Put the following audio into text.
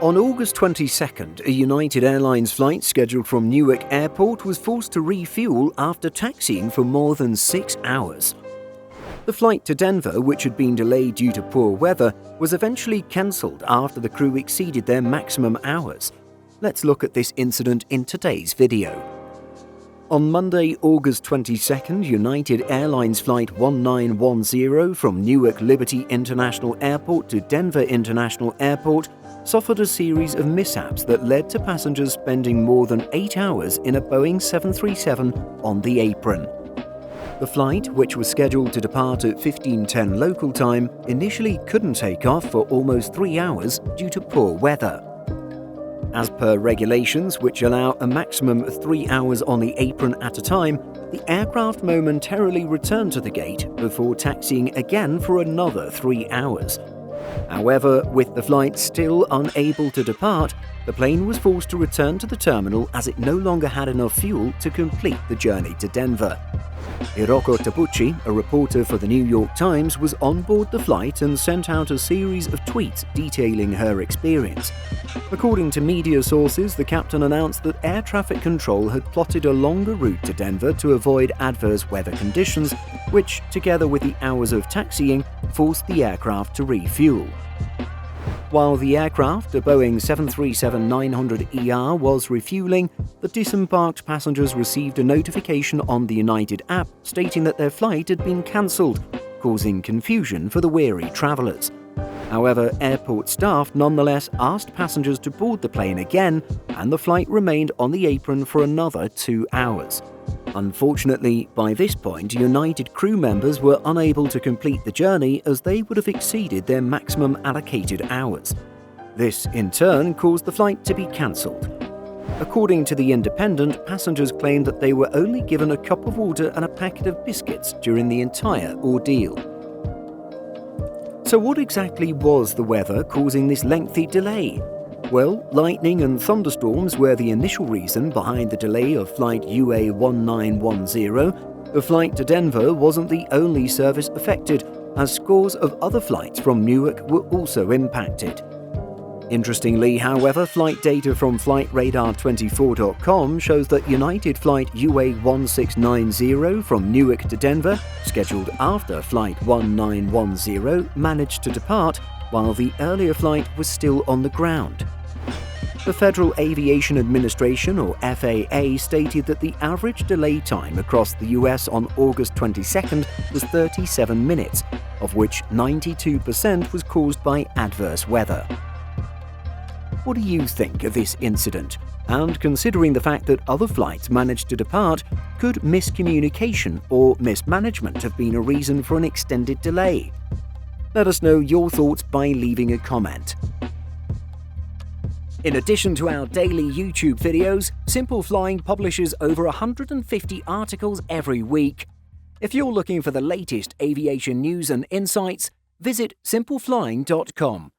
On August 22nd, a United Airlines flight scheduled from Newark Airport was forced to refuel after taxiing for more than 6 hours. The flight to Denver, which had been delayed due to poor weather, was eventually cancelled after the crew exceeded their maximum hours. Let's look at this incident in today's video. On Monday, August 22nd, United Airlines Flight 1910 from Newark Liberty International Airport to Denver International Airport suffered a series of mishaps that led to passengers spending more than 8 hours in a Boeing 737 on the apron. The flight, which was scheduled to depart at 15:10 local time, initially couldn't take off for almost 3 hours due to poor weather. As per regulations, which allow a maximum of 3 hours on the apron at a time, the aircraft momentarily returned to the gate before taxiing again for another 3 hours. However, with the flight still unable to depart, the plane was forced to return to the terminal as it no longer had enough fuel to complete the journey to Denver. Hiroko Tabuchi, a reporter for the New York Times, was on board the flight and sent out a series of tweets detailing her experience. According to media sources, the captain announced that air traffic control had plotted a longer route to Denver to avoid adverse weather conditions, which, together with the hours of taxiing, forced the aircraft to refuel. While the aircraft, a Boeing 737-900ER, was refueling, the disembarked passengers received a notification on the United app stating that their flight had been cancelled, causing confusion for the weary travellers. However, airport staff nonetheless asked passengers to board the plane again, and the flight remained on the apron for another 2 hours. Unfortunately, by this point, United crew members were unable to complete the journey as they would have exceeded their maximum allocated hours. This, in turn, caused the flight to be cancelled. According to The Independent, passengers claimed that they were only given a cup of water and a packet of biscuits during the entire ordeal. So what exactly was the weather causing this lengthy delay? Well, lightning and thunderstorms were the initial reason behind the delay of flight UA 1910. The flight to Denver wasn't the only service affected, as scores of other flights from Newark were also impacted. Interestingly, however, flight data from FlightRadar24.com shows that United flight UA 1690 from Newark to Denver, scheduled after flight 1910, managed to depart, while the earlier flight was still on the ground. The Federal Aviation Administration, or FAA, stated that the average delay time across the US on August 22nd was 37 minutes, of which 92% was caused by adverse weather. What do you think of this incident? And considering the fact that other flights managed to depart, could miscommunication or mismanagement have been a reason for an extended delay? Let us know your thoughts by leaving a comment. In addition to our daily YouTube videos, Simple Flying publishes over 150 articles every week. If you're looking for the latest aviation news and insights, visit simpleflying.com.